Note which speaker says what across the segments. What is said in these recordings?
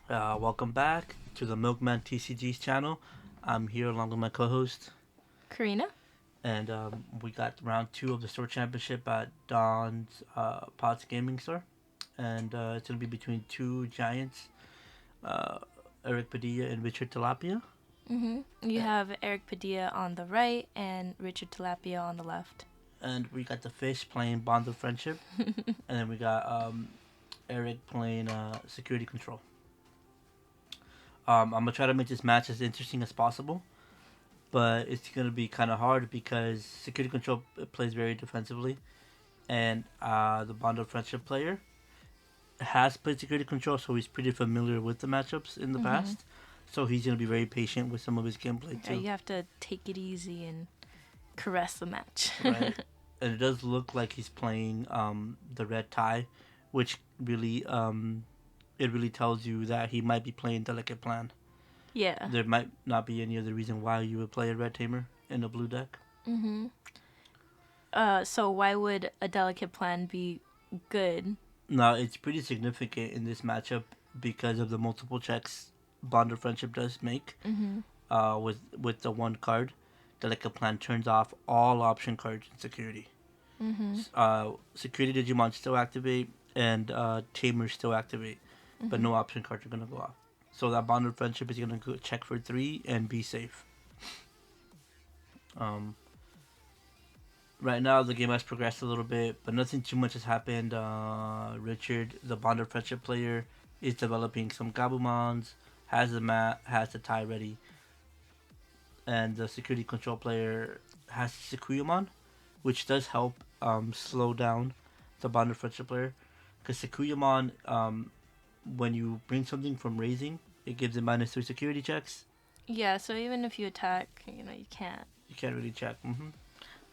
Speaker 1: Welcome back to the Milkman TCG's channel. I'm here along with my co-host,
Speaker 2: Karina?
Speaker 1: and we got round two of the store championship at Don's Pots Gaming Store, and it's gonna be between two giants, uh, Eric Padilla and Richard Tilapia.
Speaker 2: You
Speaker 1: Uh,
Speaker 2: have Eric Padilla on the right and Richard Tilapia on the left.
Speaker 1: And we got the Fish playing Bond of Friendship, and then we got Eric playing Security Control. I'm gonna try to make this match as interesting as possible, but it's gonna be kind of hard because Security Control plays very defensively, and the Bond of Friendship player has played Security Control, so he's pretty familiar with the matchups in the
Speaker 2: Mm-hmm.
Speaker 1: past. So he's gonna be very patient with some of his gameplay
Speaker 2: Yeah,
Speaker 1: too,
Speaker 2: you have to take it easy and caress the match.
Speaker 1: right? And it does look like he's playing the red tie, which really it really tells you that he might be playing Delicate Plan.
Speaker 2: Yeah.
Speaker 1: There might not be any other reason why you would play a red tamer in a blue deck.
Speaker 2: Mm-hmm. So why would a delicate plan be good?
Speaker 1: Now it's pretty significant in this matchup because of the multiple checks Bond of Friendship does make.
Speaker 2: Mm-hmm.
Speaker 1: With the one card, Delicate Plan turns off all option cards in security.
Speaker 2: Mm-hmm.
Speaker 1: Security Digimon still activate and Tamers still activate, but
Speaker 2: Mm-hmm.
Speaker 1: no option cards are gonna go off. So that Bond of Friendship is gonna go check for 3 and be safe. Um, right now the game has progressed a little bit, but nothing too much has happened. Richard, the Bond of Friendship player, is developing some Gabumons, has the mat, has the tie ready, and the Security Control player has Sekuyamon, which does help slow down the Bond of Friendship player. Because Sekuyamon, when you bring something from raising, it gives it -3 security checks.
Speaker 2: Yeah, so even if you attack, you can't.
Speaker 1: You can't really check.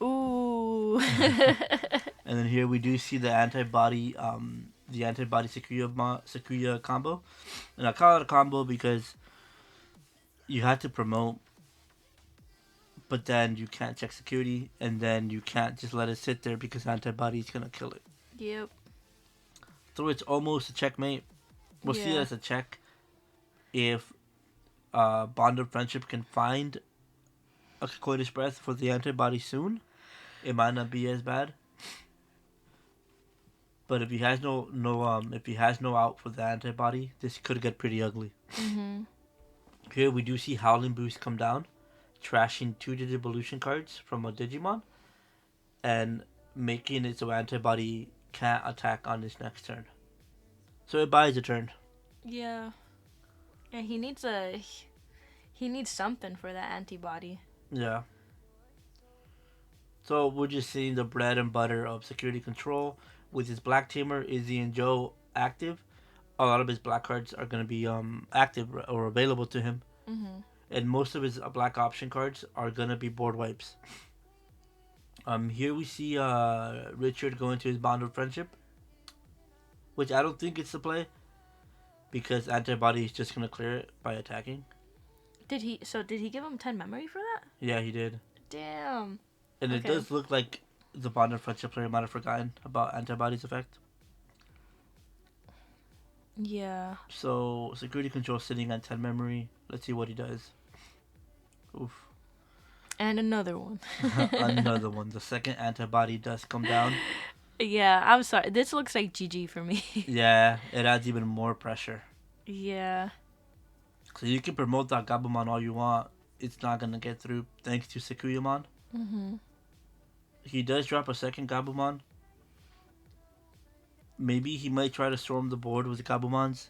Speaker 2: Ooh.
Speaker 1: And then here we do see the antibody Sakuya combo, and I call it a combo because you have to promote, but then you can't check security, and then you can't just let it sit there because antibody is gonna kill it.
Speaker 2: Yep.
Speaker 1: So it's almost a checkmate. We'll see it
Speaker 2: Yeah.
Speaker 1: as a check if Bond of Friendship can find a Coitus Breath for the antibody soon. It might not be as bad. But if he has no out for the antibody, this could get pretty ugly.
Speaker 2: Mm-hmm.
Speaker 1: Here we do see Howling Boost come down, trashing 2 Digivolution cards from a Digimon, and making it so antibody can't attack on his next turn. So it buys a turn.
Speaker 2: Yeah. Yeah, he needs something for that antibody.
Speaker 1: Yeah. So we're just seeing the bread and butter of security control with his black tamer Izzy and Joe active. A lot of his black cards are going to be active or available to him,
Speaker 2: Mm-hmm.
Speaker 1: and most of his black option cards are going to be board wipes. Here we see Richard going to his Bond of Friendship, which I don't think it's the play because antibody is just going to clear it by attacking.
Speaker 2: Did he give him 10 memory for that?
Speaker 1: Yeah, he did,
Speaker 2: Damn.
Speaker 1: and it
Speaker 2: Okay.
Speaker 1: does look like the Bond of Friendship player might have forgotten about antibody's effect.
Speaker 2: Yeah.
Speaker 1: So security control sitting at 10 memory. Let's see what he does. Oof.
Speaker 2: And another one.
Speaker 1: Another one. The second antibody does come down.
Speaker 2: Yeah, I'm sorry. This looks like GG for me.
Speaker 1: Yeah, it adds even more pressure.
Speaker 2: Yeah.
Speaker 1: So you can promote that Gabumon all you want. It's not gonna get through thanks to Sekuyamon.
Speaker 2: Mhm.
Speaker 1: He does drop a second Gabumon. Maybe he might try to storm the board with the Gabumons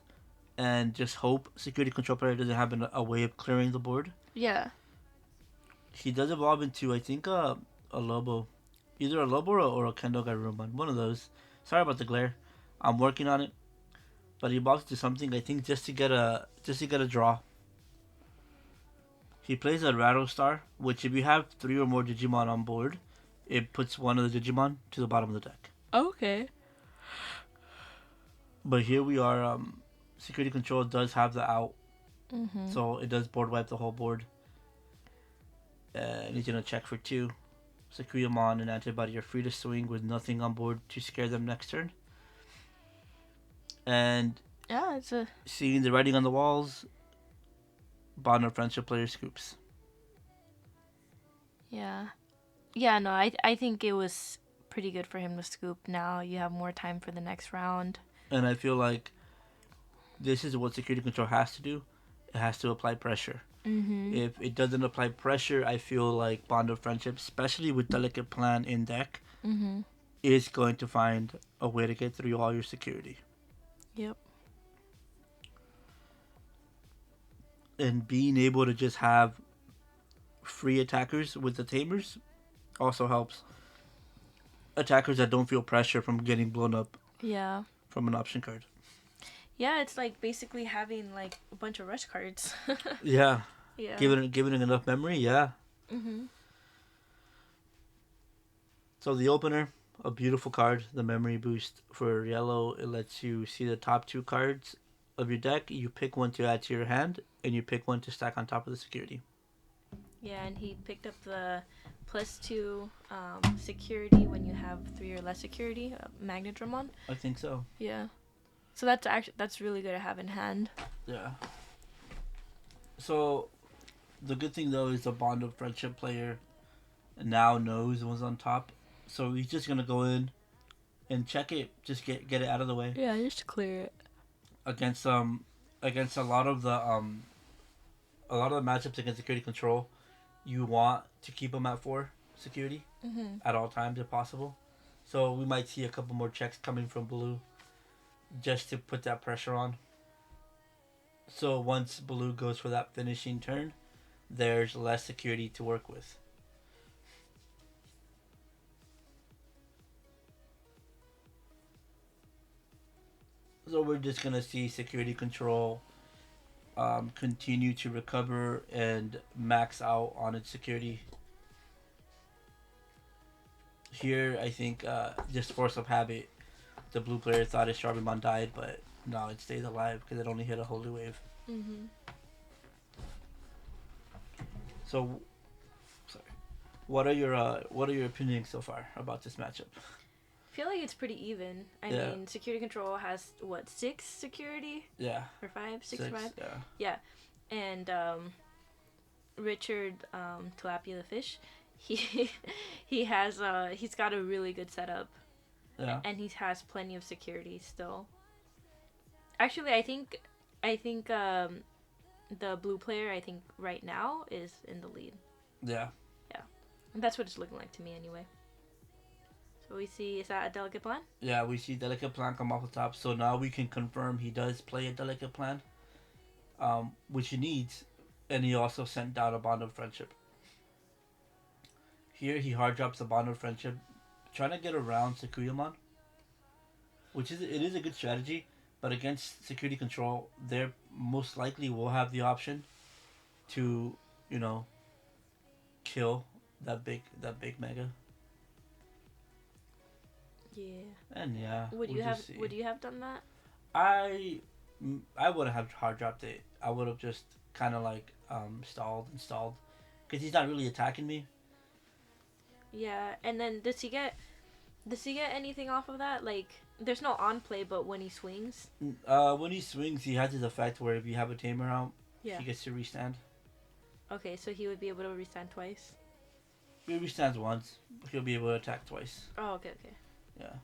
Speaker 1: and just hope security control player doesn't have a way of clearing the board.
Speaker 2: Yeah.
Speaker 1: He does evolve into I think a Lobo, either a Lobo or a Kendo Garurumon. One of those. Sorry about the glare. I'm working on it, but he evolves into something I think just to get a draw. He plays a Rattlestar, which if you have 3 or more Digimon on board, it puts one of the Digimon to the bottom of the deck.
Speaker 2: Okay.
Speaker 1: But here we are. Security control does have the out,
Speaker 2: Mhm.
Speaker 1: so it does board wipe the whole board. And he's gonna check for 2. Sekuyamon and Antibody are free to swing with nothing on board to scare them next turn. And
Speaker 2: Yeah, it's a
Speaker 1: Seeing the writing on the walls, Bond of Friendship player scoops.
Speaker 2: yeah. Yeah, no, I think it was pretty good for him to scoop. Now you have more time for the next round.
Speaker 1: And I feel like this is what security control has to do. It has to apply pressure.
Speaker 2: Mhm.
Speaker 1: If it doesn't apply pressure, I feel like Bond of Friendship, especially with Delicate Plan in deck,
Speaker 2: Mhm.
Speaker 1: is going to find a way to get through all your security.
Speaker 2: Yep.
Speaker 1: And being able to just have free attackers with the tamers also helps. Attackers that don't feel pressure from getting blown up
Speaker 2: Yeah.
Speaker 1: from an option card.
Speaker 2: Yeah, it's like basically having like a bunch of rush cards.
Speaker 1: Yeah,
Speaker 2: Yeah.
Speaker 1: giving it enough memory. Yeah.
Speaker 2: Mhm.
Speaker 1: So the opener, a beautiful card. The memory boost for yellow. It lets you see the top two cards of your deck. You pick one to add to your hand, and you pick one to stack on top of the security.
Speaker 2: Yeah, and he picked up the +2 security when you have 3 or less security, Magnadramon.
Speaker 1: I think so.
Speaker 2: Yeah. So that's really good to have in hand.
Speaker 1: Yeah. So the good thing though is the Bond of Friendship player now knows what's on top. So he's just gonna go in and check it. Just get it out of the way.
Speaker 2: Yeah, just to clear it.
Speaker 1: Against against a lot of the matchups against security control, you want to keep them at 4 security
Speaker 2: Mhm.
Speaker 1: at all times if possible. So we might see a couple more checks coming from blue just to put that pressure on. So once blue goes for that finishing turn, there's less security to work with. So we're just gonna see security control continue to recover and max out on its security. Here, I think just force of habit, the blue player thought his Sharpimon died, but no, it stays alive because it only hit a Holy Wave.
Speaker 2: Mhm.
Speaker 1: So, sorry. What are your opinions so far about this matchup?
Speaker 2: I feel like it's pretty even. I
Speaker 1: Yeah.
Speaker 2: mean, security control has what, 6 security
Speaker 1: Yeah,
Speaker 2: or 5, 6 or 5.
Speaker 1: Yeah,
Speaker 2: Yeah, and Richard Tilapia the fish, he he's got a really good setup,
Speaker 1: yeah,
Speaker 2: and he has plenty of security still. Actually, I think the blue player, I think right now is in the lead.
Speaker 1: yeah,
Speaker 2: Yeah, and that's what it's looking like to me anyway. So we see, is that a delicate plan?
Speaker 1: yeah. We see Delicate Plan come off the top, so now we can confirm he does play a Delicate Plan, which he needs, and he also sent down a Bond of Friendship. Here he hard drops a Bond of Friendship, trying to get around Sakuyamon, which is it is a good strategy, but against security control, they most likely will have the option to, you know, kill that big mega.
Speaker 2: Yeah.
Speaker 1: And yeah,
Speaker 2: Would
Speaker 1: we'll
Speaker 2: you have
Speaker 1: just see.
Speaker 2: Would you have done that?
Speaker 1: I I would have hard dropped it. I would have just kind of like stalled, because he's not really attacking me.
Speaker 2: Yeah. And then does he get anything off of that? Like, there's no on play, but when he swings.
Speaker 1: When he swings, he has his effect where if you have a tamer out,
Speaker 2: Yeah.
Speaker 1: he gets to restand.
Speaker 2: Okay, so he would be able to restand twice.
Speaker 1: If he restands once, he'll be able to attack twice.
Speaker 2: Oh, okay, okay.
Speaker 1: Yeah.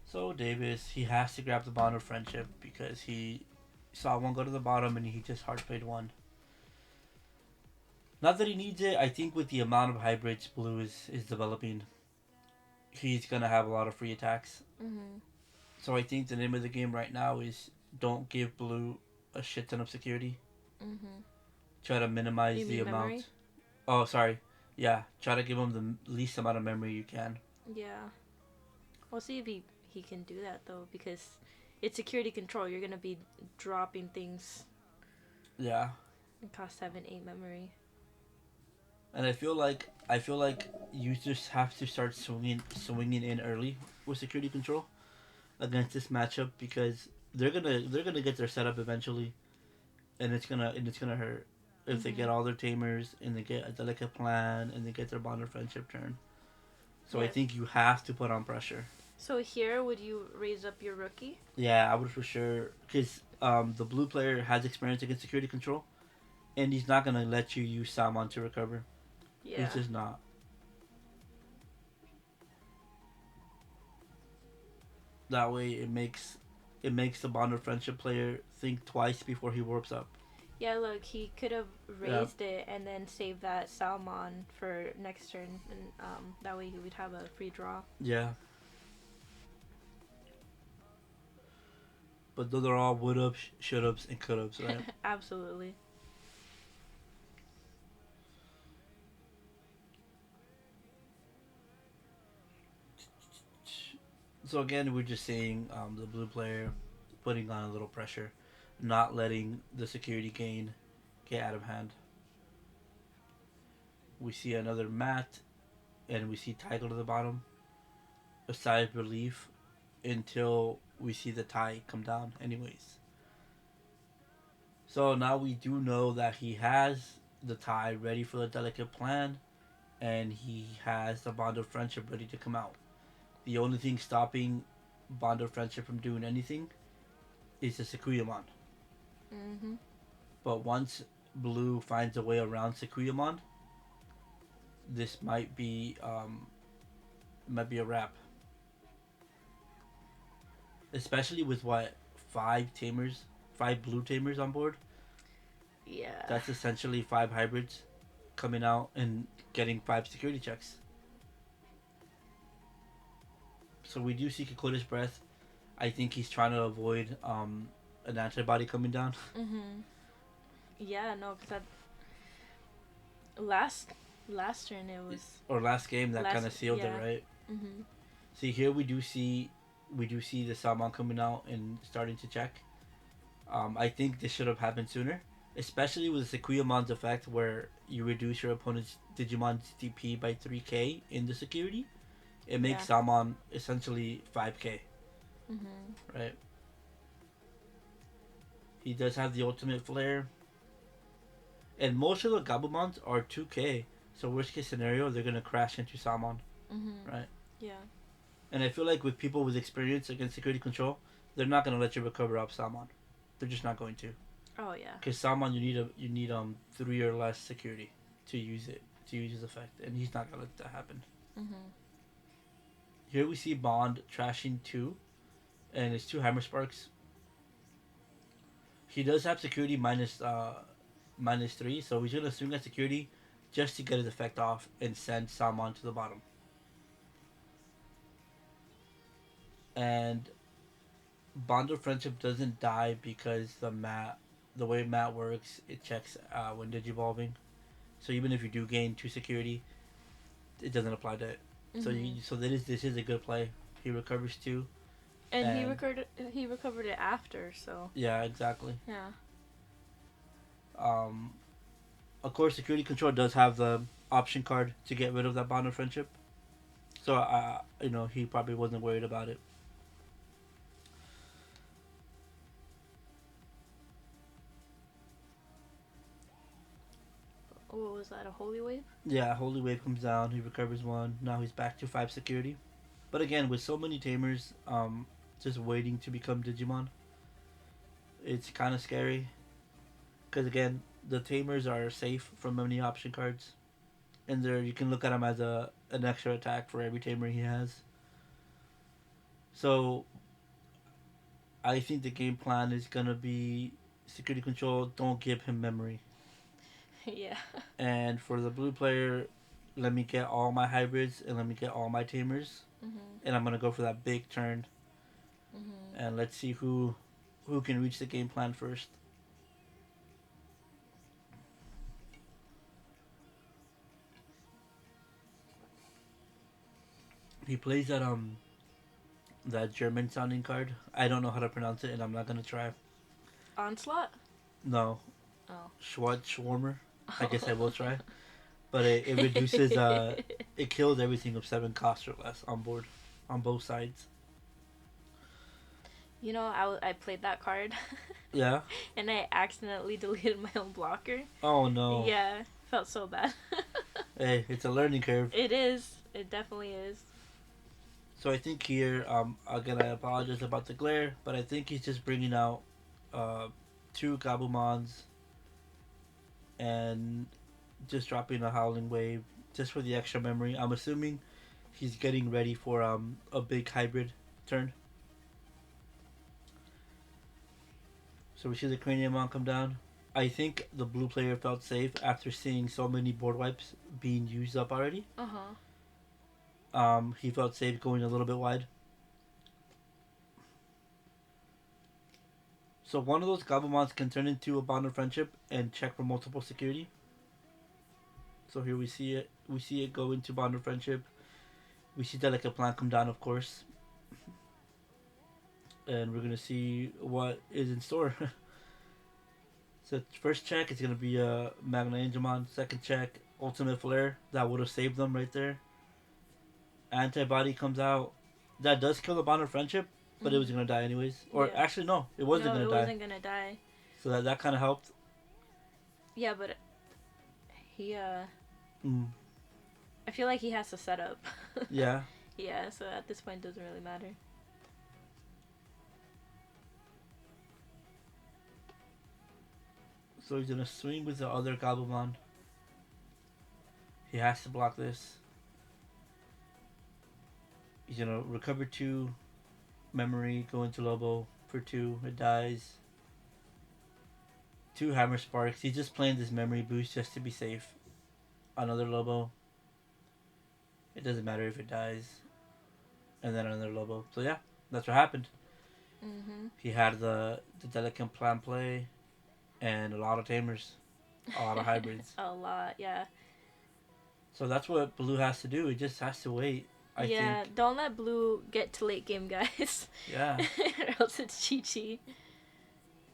Speaker 1: So Davis, he has to grab the Bond of Friendship because he saw one go to the bottom and he just hard played one. Not that he needs it. I think with the amount of hybrids Blue is developing, he's gonna have a lot of free attacks.
Speaker 2: Mhm.
Speaker 1: So I think the name of the game right now is don't give Blue a shit ton of security.
Speaker 2: Mhm.
Speaker 1: Try to minimize
Speaker 2: You
Speaker 1: the
Speaker 2: mean
Speaker 1: amount.
Speaker 2: memory?
Speaker 1: Oh, sorry. Yeah, try to give him the least amount of memory you can.
Speaker 2: Yeah. We'll see if he can do that though, because it's security control. You're gonna be dropping things
Speaker 1: Yeah,
Speaker 2: that cost 7, 8 memory.
Speaker 1: and I feel like you just have to start swinging in early with security control against this matchup because they're gonna get their setup eventually, and it's gonna hurt if they get
Speaker 2: Mhm.
Speaker 1: all their tamers and they get a delicate plan and they get their bond of friendship turn. So I
Speaker 2: Yes.
Speaker 1: think you have to put on pressure.
Speaker 2: So here, would you raise up your rookie?
Speaker 1: Yeah, I would for sure, because the blue player has experience against security control, and he's not gonna let you use Salmon to recover. He's
Speaker 2: Yeah.
Speaker 1: just not. That way, it makes the Bond of Friendship player think twice before he warps up.
Speaker 2: Yeah, look, he could have
Speaker 1: Yeah,
Speaker 2: raised it and then saved that Salmon for next turn, and that way we'd have a free draw.
Speaker 1: yeah. But those are all would ups, should ups, and could ups, right?
Speaker 2: Absolutely.
Speaker 1: So again, we're just seeing the blue player putting on a little pressure, not letting the security gain get out of hand. We see another mat, and we see Ty go to the bottom. A sigh of relief until we see the tie come down, anyways. So now we do know that he has the tie ready for the delicate plan, and he has the bond of friendship ready to come out. The only thing stopping bond of friendship from doing anything is the Sekuyamon.
Speaker 2: Mm-hmm.
Speaker 1: But once Blue finds a way around Sekuyamon, this might be a wrap. Especially with what, five blue tamers on board.
Speaker 2: Yeah.
Speaker 1: That's essentially five hybrids coming out and getting five security checks. So we do see Kokoda's breath. I think he's trying to avoid an antibody coming down.
Speaker 2: Mm-hmm. Yeah, no, because last last turn it was
Speaker 1: Or last game that kind
Speaker 2: last.
Speaker 1: of sealed it,
Speaker 2: Yeah.
Speaker 1: right?
Speaker 2: Mm-hmm.
Speaker 1: See here we do see the salmon coming out and starting to check. I think this should have happened sooner, especially with the Sequoiamon's effect where you reduce your opponent's Digimon's DP by 3k in the security. It
Speaker 2: Yeah.
Speaker 1: makes Salmon essentially 5k,
Speaker 2: Mm-hmm.
Speaker 1: right? He does have the ultimate flare, and most of the Gabumons are 2k. So worst case scenario, they're gonna crash into Salmon,
Speaker 2: Mm-hmm.
Speaker 1: right?
Speaker 2: Yeah.
Speaker 1: And I feel like with people with experience against security control, they're not gonna let you recover off Salmon. They're just not going to.
Speaker 2: Oh yeah.
Speaker 1: Because Salmon, you need 3 or less security to use it to use his effect, and he's not gonna let that happen.
Speaker 2: Mm-hmm.
Speaker 1: Here we see Bond trashing 2, and it's 2 Hammer Sparks. He does have security minus 3, so he's gonna swing at security just to get his effect off and send Salmon to the bottom. And Bond of Friendship doesn't die because the way mat works, it checks when digivolving. So even if you do gain 2 security, it doesn't apply to it.
Speaker 2: Mm-hmm.
Speaker 1: So this is a good play. He recovers 2,
Speaker 2: And
Speaker 1: and
Speaker 2: he recovered it after, so
Speaker 1: yeah, exactly.
Speaker 2: yeah.
Speaker 1: Um, of course, security control does have the option card to get rid of that bond of friendship. So he probably wasn't worried about it.
Speaker 2: What was that? A holy wave?
Speaker 1: Yeah, Holy Wave comes down. He recovers 1. Now he's back to 5 security. But again, with so many tamers, just waiting to become Digimon, it's kind of scary. Because again, the tamers are safe from many option cards, and there you can look at them as an extra attack for every tamer he has. So I think the game plan is gonna be security control. Don't give him memory.
Speaker 2: Yeah.
Speaker 1: And for the blue player, let me get all my hybrids and let me get all my tamers,
Speaker 2: Mm-hmm.
Speaker 1: and I'm gonna go for that big turn.
Speaker 2: Mm-hmm.
Speaker 1: And let's see who can reach the game plan first. He plays that German sounding card. I don't know how to pronounce it, and I'm not gonna try.
Speaker 2: Onslaught?
Speaker 1: No,
Speaker 2: Oh.
Speaker 1: Schwarmer. I guess I will try. But it reduces it kills everything of 7 cost or less on board, on both sides.
Speaker 2: You know, I played that card
Speaker 1: Yeah.
Speaker 2: and I accidentally deleted my own blocker.
Speaker 1: Oh no.
Speaker 2: Yeah, felt so bad.
Speaker 1: Hey, it's a learning curve.
Speaker 2: It is. It definitely is.
Speaker 1: So I think here, again, I apologize about the glare, but I think he's just bringing out uh, two Gabumons and just dropping a Howling Wave just for the extra memory. I'm assuming he's getting ready for a big hybrid turn. So we see the Craniumon come down. I think the blue player felt safe after seeing so many board wipes being used up already.
Speaker 2: Uh huh.
Speaker 1: He felt safe going a little bit wide. So one of those Gabumons can turn into a Bond of Friendship and check for multiple security. So here we see it. We see it go into Bond of Friendship. We see Delicate Plant come down, of course. And we're going to see what is in store. So first check is going to be a Magna Angemon. Second check, Ultimate Flare. That would have saved them right there. Antibody comes out. That does kill the Bond of Friendship, but it was going to die anyways. Or
Speaker 2: Yeah.
Speaker 1: actually, no, it wasn't
Speaker 2: No,
Speaker 1: going
Speaker 2: it
Speaker 1: to die.
Speaker 2: wasn't gonna die.
Speaker 1: So that kind of helped.
Speaker 2: Yeah, but he
Speaker 1: Mm.
Speaker 2: I feel like he has to set up.
Speaker 1: Yeah.
Speaker 2: Yeah, so at this point it doesn't really matter.
Speaker 1: So he's going to swing with the other Gabumon. He has to block this. He's going to recover 2 memory, go into Lobo for 2. It dies. 2 Hammer Sparks. He's just playing this memory boost just to be safe. Another Lobo. It doesn't matter if it dies. And then another Lobo. So yeah, that's what happened.
Speaker 2: Mm-hmm.
Speaker 1: He had the Delicate Plant play and a lot of Tamers. A lot of hybrids.
Speaker 2: A lot, yeah.
Speaker 1: So that's what Blue has to do. He just has to wait. I think.
Speaker 2: Don't let blue get to late game, guys.
Speaker 1: Yeah.
Speaker 2: Or else it's Chi-Chi.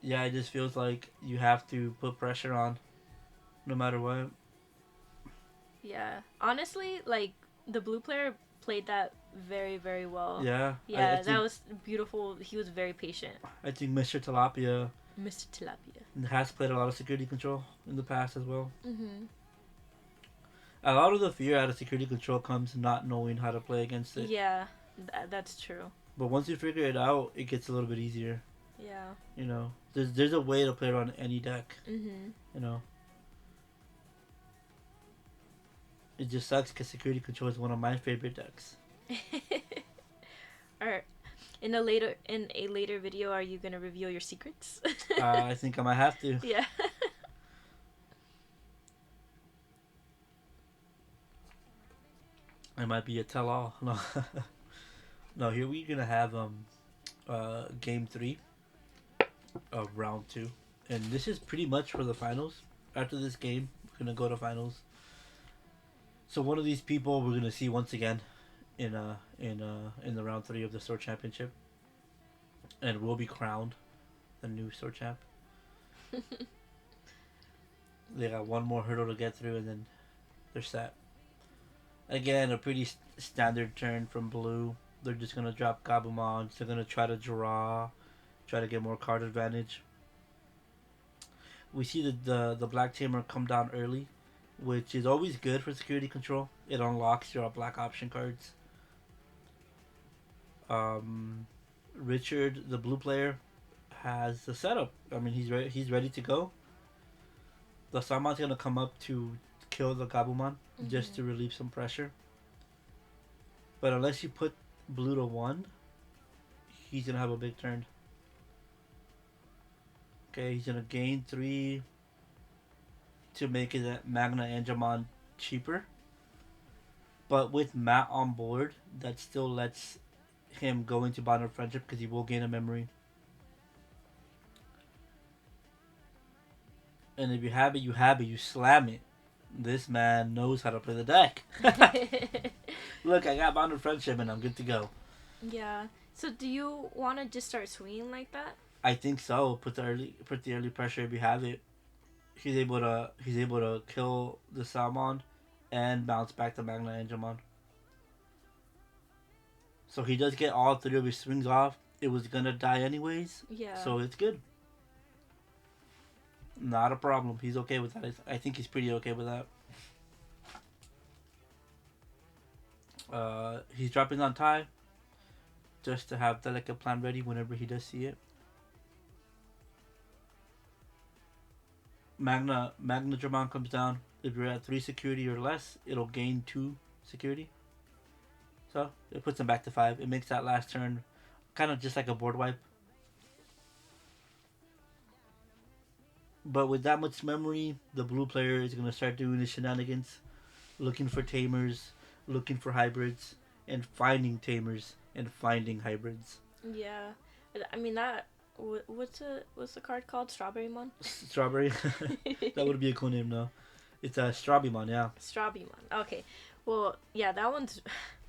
Speaker 1: Yeah, it just feels like you have to put pressure on no matter what.
Speaker 2: Yeah. Honestly, like, the blue player played that very, very well.
Speaker 1: Yeah.
Speaker 2: Yeah,
Speaker 1: I think,
Speaker 2: that was beautiful. He was very patient.
Speaker 1: I think Mr. Tilapia
Speaker 2: Mr. Tilapia.
Speaker 1: has played a lot of security control in the past as well.
Speaker 2: Mm-hmm.
Speaker 1: A lot of the fear out of security control comes not knowing how to play against it.
Speaker 2: Yeah, that's true.
Speaker 1: But once you figure it out, it gets a little bit easier.
Speaker 2: Yeah.
Speaker 1: You know, there's a way to play it on any deck.
Speaker 2: Mm-hmm.
Speaker 1: You know, it just sucks because security control is one of my favorite decks.
Speaker 2: Or in a later video, are you gonna reveal your secrets?
Speaker 1: I think I might have to.
Speaker 2: Yeah.
Speaker 1: It might be a tell-all. No, no. Here we're gonna have game 3 of round 2, and this is pretty much for the finals. After this game, we're gonna go to finals. So one of these people we're gonna see once again in the round 3 of the Sword Championship, and will be crowned the new Sword Champ. They got one more hurdle to get through, and then they're set. Again, a pretty standard turn from Blue. They're just gonna drop Gabumon. They're gonna try to draw, try to get more card advantage. We see the Black Tamer come down early, which is always good for security control. It unlocks your black option cards. Richard, the blue player, has the setup. I mean, he's ready to go. The Samon's gonna come up to kill the Gabumon just to relieve some pressure. But unless you put blue to 1, he's gonna have a big turn. Okay, he's gonna gain 3 to make his Magna Angemon cheaper. But with Matt on board, that still lets him go into Bond of Friendship because he will gain a memory. And if you have it, you have it. You slam it. This man knows how to play the deck. Look, I got Bond of Friendship and I'm good to go.
Speaker 2: Yeah. So do you want to just start swinging like that?
Speaker 1: I think so. Put the early pressure if you have it. He's able to kill the Salmon and bounce back the Magna Angemon. So he does get all 3 of his swings off. It was gonna die anyways.
Speaker 2: Yeah.
Speaker 1: So it's good. Not a problem. He's okay with that. I think he's pretty okay with that. He's dropping on tie. just to have the like a plan ready whenever he does see it. Magna Dramon comes down. If you're at 3 security or less, it'll gain 2 security. So it puts him back to 5. It makes that last turn kind of just like a board wipe. But with that much memory, the blue player is gonna start doing the shenanigans, looking for tamers, looking for hybrids, and finding tamers and finding hybrids.
Speaker 2: Yeah, I mean that. What's the card called? Strawberry Mon.
Speaker 1: Strawberry. That would be a cool name, though. It's a Strawbymon, yeah.
Speaker 2: Strawberry Mon. Okay, well yeah, that one's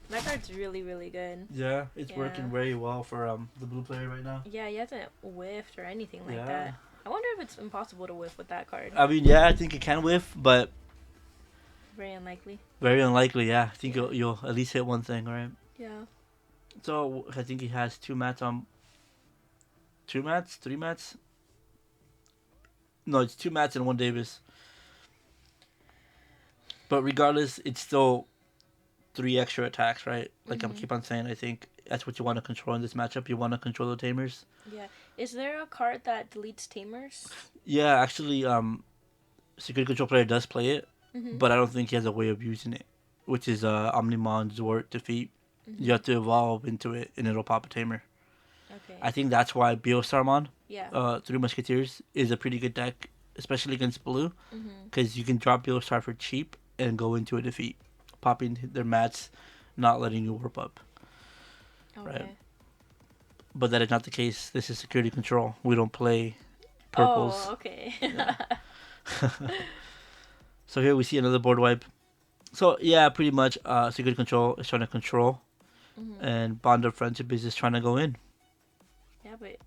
Speaker 2: that card's really really good.
Speaker 1: Yeah, it's
Speaker 2: Yeah.
Speaker 1: working very well for the blue player right now.
Speaker 2: Yeah, he hasn't whiffed or anything like
Speaker 1: Yeah.
Speaker 2: that. I wonder if it's impossible to whiff with that card.
Speaker 1: I mean, yeah, I think it can whiff, but
Speaker 2: Very unlikely.
Speaker 1: very unlikely. Yeah, I think
Speaker 2: Yeah.
Speaker 1: you'll at least hit one thing, right?
Speaker 2: Yeah.
Speaker 1: So I think he has 2 mats on. 2 mats, 3 mats. No, it's 2 mats and 1 Davis. But regardless, it's still 3 extra attacks, right? Like I
Speaker 2: Mhm.
Speaker 1: keep on saying, I think that's what you want to control in this matchup. You want to control the tamers.
Speaker 2: Yeah. Is there a card that deletes tamers?
Speaker 1: Yeah, actually, security control player does play it,
Speaker 2: Mm-hmm.
Speaker 1: but I don't think he has a way of using it, which is Omnimon Zwart defeat.
Speaker 2: Mm-hmm.
Speaker 1: You have to evolve into it, and it'll pop a tamer.
Speaker 2: Okay.
Speaker 1: I think that's why Biostarmon,
Speaker 2: Yeah.
Speaker 1: 3 Musketeers, is a pretty good deck, especially against blue,
Speaker 2: Mm-hmm.
Speaker 1: because you can drop Biostar for cheap and go into a defeat, popping their mats, not letting you warp up.
Speaker 2: Okay.
Speaker 1: Right. But that is not the case. This is security control. We don't play purples.
Speaker 2: Oh, okay.
Speaker 1: Yeah. So here we see another board wipe. So yeah, pretty much security control is trying to control,
Speaker 2: Mm-hmm.
Speaker 1: and Bond of Friendship is just trying to go in.
Speaker 2: Yeah, but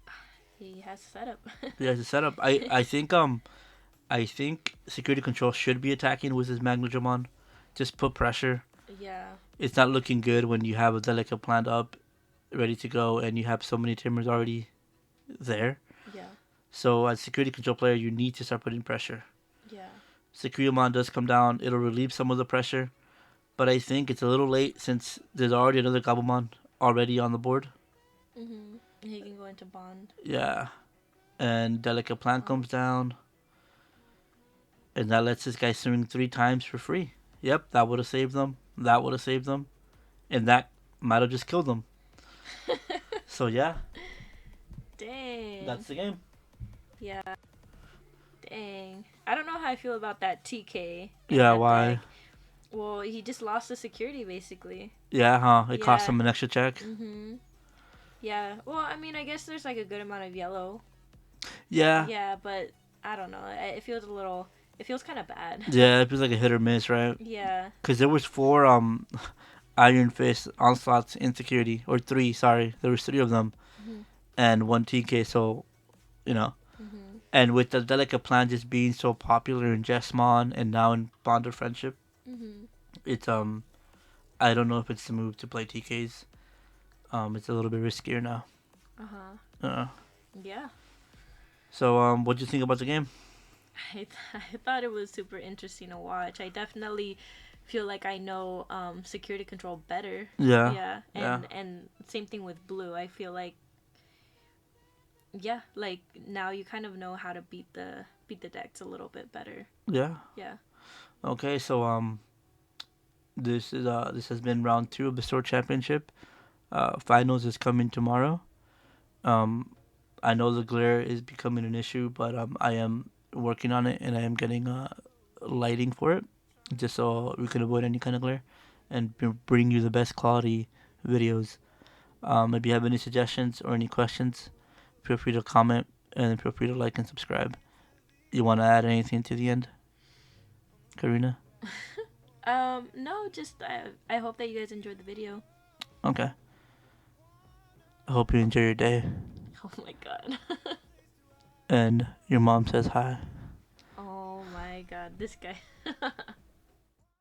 Speaker 2: he has setup.
Speaker 1: He has a setup. I think security control should be attacking with his Magnadramon. Just put pressure.
Speaker 2: Yeah.
Speaker 1: It's not looking good when you have a Delica planned up, ready to go, and you have so many timers already there.
Speaker 2: Yeah.
Speaker 1: So as security control player, you need to start putting pressure.
Speaker 2: Yeah.
Speaker 1: Securiamon does come down. It'll relieve some of the pressure. But I think it's a little late since there's already another Gabumon already on the board.
Speaker 2: Mm-hmm. He can go into Bond.
Speaker 1: Yeah. And Delica Plant comes down. And that lets this guy swing 3 times for free. Yep, that would have saved them. That would have saved them. And that might have just killed them. So yeah,
Speaker 2: Dang.
Speaker 1: that's the game.
Speaker 2: Yeah. Dang. I don't know how I feel about that TK.
Speaker 1: Yeah,
Speaker 2: that
Speaker 1: why?
Speaker 2: deck. Well, he just lost the security basically.
Speaker 1: Yeah, huh? It cost
Speaker 2: Yeah.
Speaker 1: him an extra check.
Speaker 2: Mm-hmm. Yeah. Well, I mean, I guess there's like a good amount of yellow.
Speaker 1: Yeah.
Speaker 2: Yeah, but I don't know. It feels a little. It feels kind of bad.
Speaker 1: Yeah, it was like a hit or miss, right?
Speaker 2: Yeah.
Speaker 1: Because there was 4 Iron Fist onslaughts in security, or 3. Sorry, there was 3 of them,
Speaker 2: Mm-hmm.
Speaker 1: and 1 TK. So, you know,
Speaker 2: Mm-hmm.
Speaker 1: and with the Delica Plan just being so popular in Jesmon and now in Bond of Friendship,
Speaker 2: Mm-hmm.
Speaker 1: it's I don't know if it's the move to play TKs. It's a little bit riskier now.
Speaker 2: Uh-huh. Yeah.
Speaker 1: So what do you think about the game?
Speaker 2: I thought it was super interesting to watch. I definitely feel like I know security control better.
Speaker 1: Yeah.
Speaker 2: Yeah.
Speaker 1: Yeah.
Speaker 2: And same thing with blue. I feel like like now you kind of know how to beat the decks a little bit better.
Speaker 1: Yeah.
Speaker 2: Yeah.
Speaker 1: Okay, so this has been round 2 of the Store Championship. Finals is coming tomorrow. I know the glare is becoming an issue, but I am working on it and I am getting lighting for it, just so we can avoid any kind of glare and bring you the best quality videos. If you have any suggestions or any questions, feel free to comment and feel free to like and subscribe. You want to add anything to the end, Karina?
Speaker 2: No, just I hope that you guys enjoyed the video.
Speaker 1: Okay. I hope you enjoy your day.
Speaker 2: Oh my god.
Speaker 1: And your mom says hi.
Speaker 2: Oh my god, this guy.